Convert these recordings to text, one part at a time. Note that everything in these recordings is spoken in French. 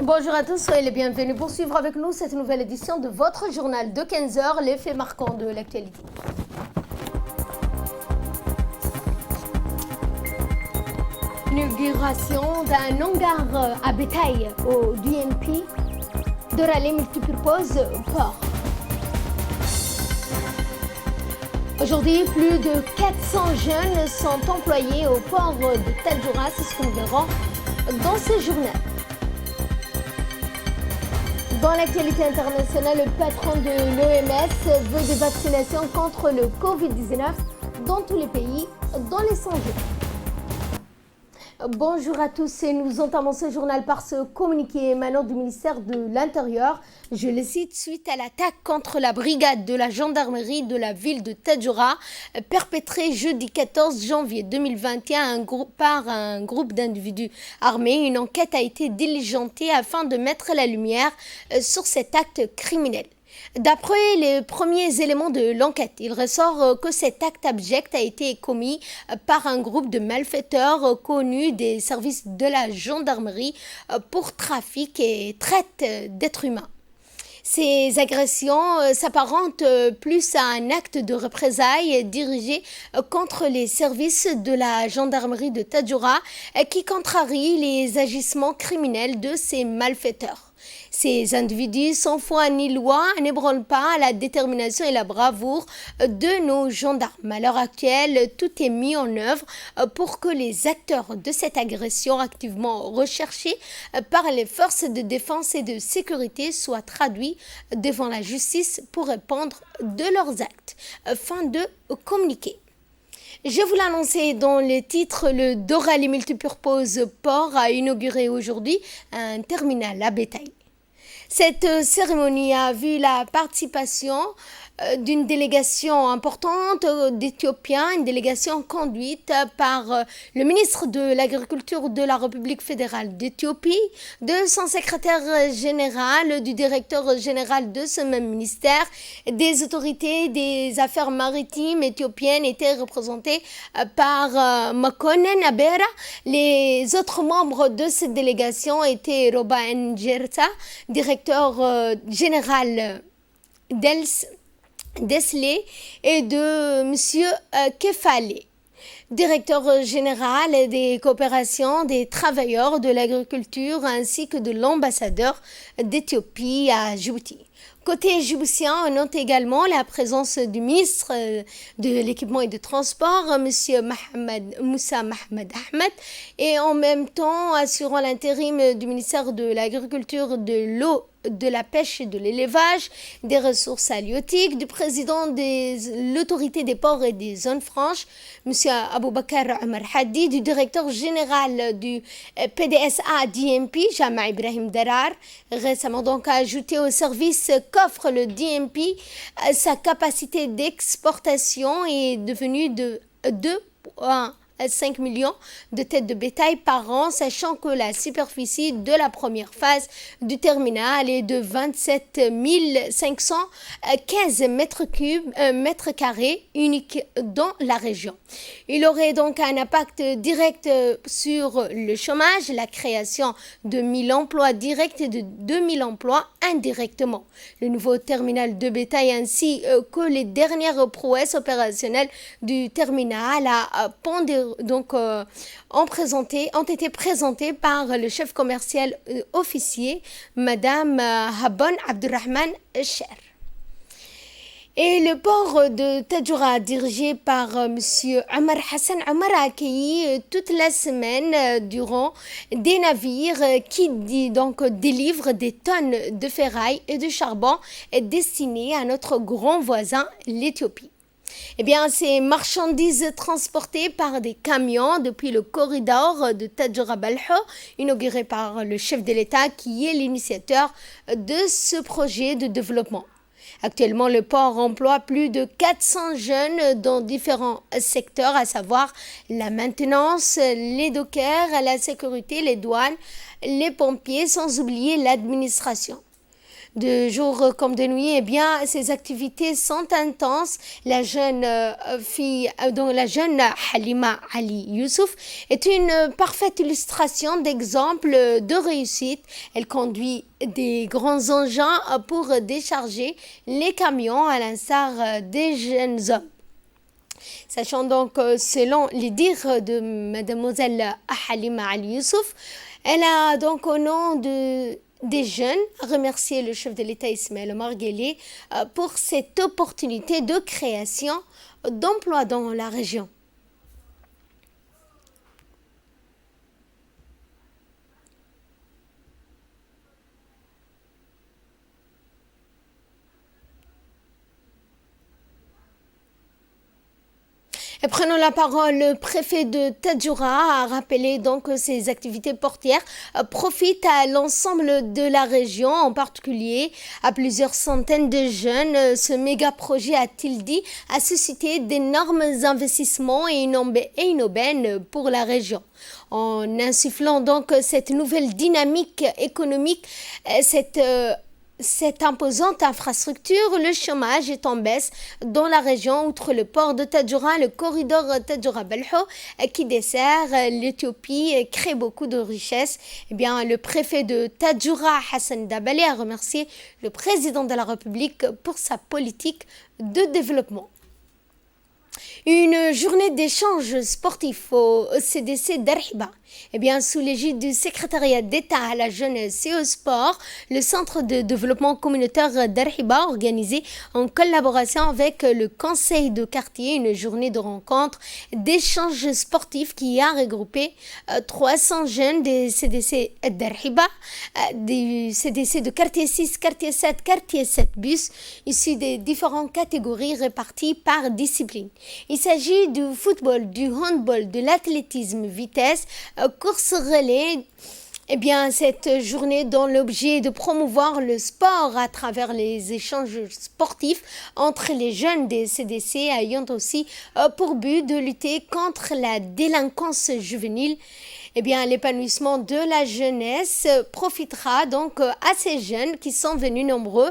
Bonjour à tous, soyez les bienvenus pour suivre avec nous cette nouvelle édition de votre journal de 15h, les faits marquants de l'actualité. Inauguration d'un hangar à bétail au DNP de rallye multipurpose port. Aujourd'hui, plus de 400 jeunes sont employés au port de Tadjoura, c'est ce que nous verrons dans ce journal. Dans l'actualité internationale, le patron de l'OMS veut des vaccinations contre le Covid-19 dans tous les pays, dans les 100 jours. Bonjour à tous et nous entamons ce journal par ce communiqué émanant du ministère de l'Intérieur. Je le cite, suite à l'attaque contre la brigade de la gendarmerie de la ville de Tadjoura, perpétrée jeudi 14 janvier 2021 par un groupe d'individus armés. Une enquête a été diligentée afin de mettre la lumière sur cet acte criminel. D'après les premiers éléments de l'enquête, il ressort que cet acte abject a été commis par un groupe de malfaiteurs connus des services de la gendarmerie pour trafic et traite d'êtres humains. Ces agressions s'apparentent plus à un acte de représailles dirigé contre les services de la gendarmerie de Tadjoura qui contrarie les agissements criminels de ces malfaiteurs. Ces individus, sans foi ni loi, n'ébranlent pas la détermination et la bravoure de nos gendarmes. À l'heure actuelle, tout est mis en œuvre pour que les acteurs de cette agression activement recherchés par les forces de défense et de sécurité soient traduits devant la justice pour répondre de leurs actes. Fin de communiqué. Je vous l'annonçais dans les titres, le Dorali Multipurpose Port a inauguré aujourd'hui un terminal à bétail. Cette cérémonie a vu la participation d'une délégation importante d'Éthiopiens, une délégation conduite par le ministre de l'Agriculture de la République fédérale d'Éthiopie, de son secrétaire général, du directeur général de ce même ministère, des autorités des affaires maritimes éthiopiennes étaient représentées par Makonnen Abera. Les autres membres de cette délégation étaient Roba Njerta, directeur général d'Esle et de M. Kefale, directeur général des coopérations des travailleurs de l'agriculture ainsi que de l'ambassadeur d'Éthiopie à Djibouti. Côté djiboutien, on note également la présence du ministre de l'équipement et des transports, M. Moussa Mohamed Ahmed, et en même temps assurant l'intérim du ministère de l'Agriculture, de l'eau, de la pêche et de l'élevage, des ressources halieutiques, du président de l'autorité des ports et des zones franches, M. Aboubakar Omar Hadi, du directeur général du PDSA DMP, Jama Ibrahim Darar, récemment donc ajouté au service qu'offre le DMP. Sa capacité d'exportation est devenue de 2,5 millions de têtes de bétail par an, sachant que la superficie de la première phase du terminal est de 27 515 mètres carrés uniques dans la région. Il aurait donc un impact direct sur le chômage, la création de 1000 emplois directs et de 2000 emplois indirectement. Le nouveau terminal de bétail ainsi que les dernières prouesses opérationnelles du terminal ont été présentées par le chef commercial officier, Madame Habon Abdurrahman Cher. Et le port de Tadjoura, dirigé par M. Omar Hassan Omar, a accueilli toute la semaine durant des navires qui délivrent des tonnes de ferraille et de charbon destinés à notre grand voisin, l'Éthiopie. Eh bien, ces marchandises transportées par des camions depuis le corridor de Tadjoura-Balho, inauguré par le chef de l'État qui est l'initiateur de ce projet de développement. Actuellement, le port emploie plus de 400 jeunes dans différents secteurs, à savoir la maintenance, les dockers, la sécurité, les douanes, les pompiers, sans oublier l'administration. de jour comme de nuit. Eh bien, ces activités sont intenses. La jeune fille, donc la jeune Halima Ali Youssouf, est une parfaite illustration d'exemple de réussite. Elle conduit des grands engins pour décharger les camions à l'instar des jeunes hommes. Sachant donc, selon les dires de mademoiselle Halima Ali Youssouf, elle a donc au nom des jeunes remercié le chef de l'État Ismaël Omar Guelleh pour cette opportunité de création d'emplois dans la région. Et prenons la parole, le préfet de Tadjoura a rappelé donc que ces activités portières profitent à l'ensemble de la région, en particulier à plusieurs centaines de jeunes. Ce méga projet, a-t-il dit, a suscité d'énormes investissements et une aubaine pour la région. En insufflant donc cette nouvelle dynamique économique, cette imposante infrastructure, le chômage est en baisse dans la région, outre le port de Tadjoura, le corridor Tadjoura-Belho qui dessert l'Éthiopie crée beaucoup de richesses. Eh bien, le préfet de Tadjoura, Hassan Dabali, a remercié le président de la République pour sa politique de développement. Une journée d'échange sportif au CDC d'Arhiba. Eh bien, sous l'égide du secrétariat d'État à la jeunesse et au sport, le centre de développement communautaire d'Arhiba a organisé en collaboration avec le conseil de quartier une journée de rencontre d'échange sportif qui a regroupé 300 jeunes des CDC d'Arhiba, du CDC de quartier 6, quartier 7, quartier 7 bus, issus des différentes catégories réparties par discipline. Il s'agit du football, du handball, de l'athlétisme vitesse, course relais. Eh bien, cette journée dont l'objet est de promouvoir le sport à travers les échanges sportifs entre les jeunes des CDC ayant aussi pour but de lutter contre la délinquance juvénile. Eh bien, l'épanouissement de la jeunesse profitera donc à ces jeunes qui sont venus nombreux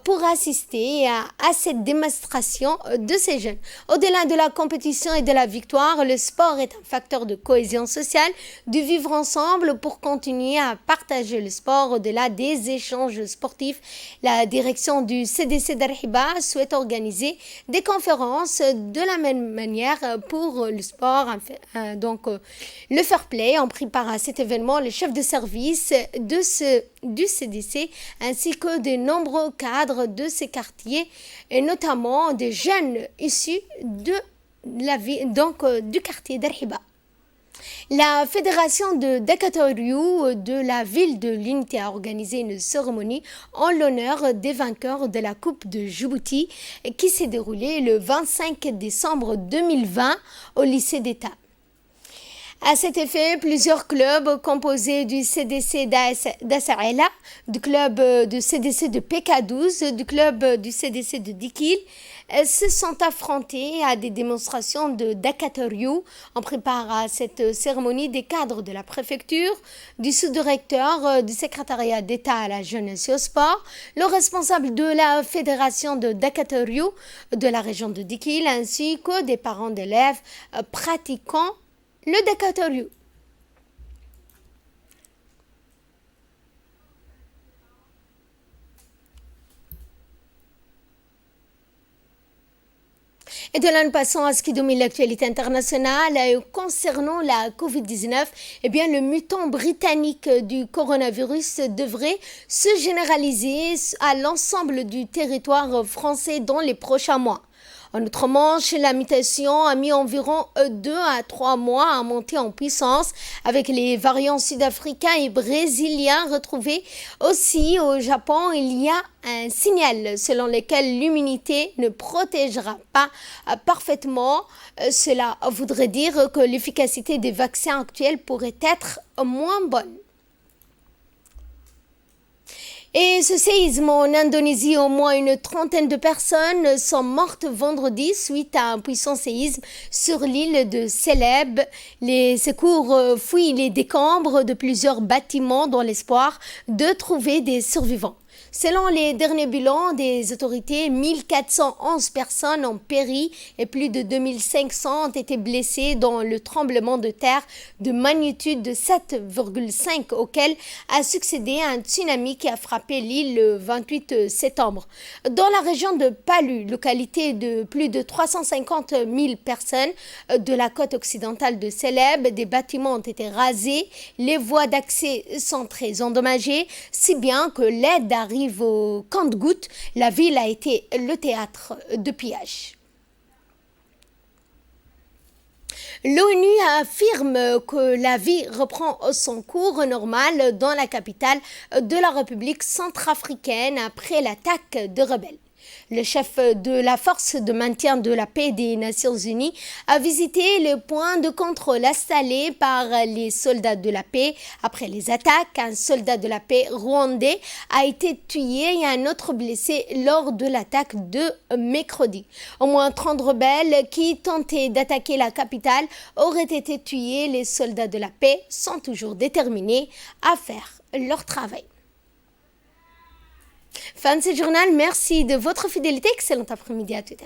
pour assister à cette démonstration de ces jeunes. Au-delà de la compétition et de la victoire, le sport est un facteur de cohésion sociale, du vivre ensemble pour continuer à partager le sport au-delà des échanges sportifs. La direction du CDC d'Arhiba souhaite organiser des conférences de la même manière pour le sport, donc le fair play. En pris part à cet événement le chef de service du CDC ainsi que de nombreux cadres de ces quartiers et notamment des jeunes issus de la ville, donc du quartier d'Arhiba. La fédération de Dakatoriou de la ville de l'Unité a organisé une cérémonie en l'honneur des vainqueurs de la Coupe de Djibouti qui s'est déroulée le 25 décembre 2020 au lycée d'État. À cet effet, plusieurs clubs composés du CDC d'Assaïla, du club du CDC de PK12, du club du CDC de Dikil se sont affrontés à des démonstrations de Dakatoriou. On prépare à cette cérémonie des cadres de la préfecture, du sous-directeur du secrétariat d'État à la jeunesse et au sport, le responsable de la fédération de Dakatoriou de la région de Dikil ainsi que des parents d'élèves pratiquant le Dakatoriou. Et de là, nous passons à ce qui domine l'actualité internationale. Concernant la Covid-19, eh bien, le mutant britannique du coronavirus devrait se généraliser à l'ensemble du territoire français dans les prochains mois. En outre-Manche, la mutation a mis environ 2 à 3 mois à monter en puissance avec les variants sud-africains et brésiliens retrouvés. Aussi, au Japon, il y a un signal selon lequel l'immunité ne protégera pas parfaitement. Cela voudrait dire que l'efficacité des vaccins actuels pourrait être moins bonne. Et ce séisme en Indonésie, au moins une trentaine de personnes sont mortes vendredi suite à un puissant séisme sur l'île de Célèbes. Les secours fouillent les décombres de plusieurs bâtiments dans l'espoir de trouver des survivants. Selon les derniers bilans des autorités, 1411 personnes ont péri et plus de 2500 ont été blessées dans le tremblement de terre de magnitude de 7,5 auquel a succédé un tsunami qui a frappé l'île le 28 septembre. Dans la région de Palu, localité de plus de 350 000 personnes de la côte occidentale de Célèbes, des bâtiments ont été rasés, les voies d'accès sont très endommagées, si bien que l'aide arrive au compte-gouttes. La ville a été le théâtre de pillages. L'ONU affirme que la vie reprend son cours normal dans la capitale de la République centrafricaine après l'attaque de rebelles. Le chef de la force de maintien de la paix des Nations Unies a visité les points de contrôle installés par les soldats de la paix. Après les attaques, un soldat de la paix rwandais a été tué et un autre blessé lors de l'attaque de mercredi. Au moins 30 rebelles qui tentaient d'attaquer la capitale auraient été tués. Les soldats de la paix sont toujours déterminés à faire leur travail. Fin de ce journal, merci de votre fidélité. Excellent après-midi à toutes.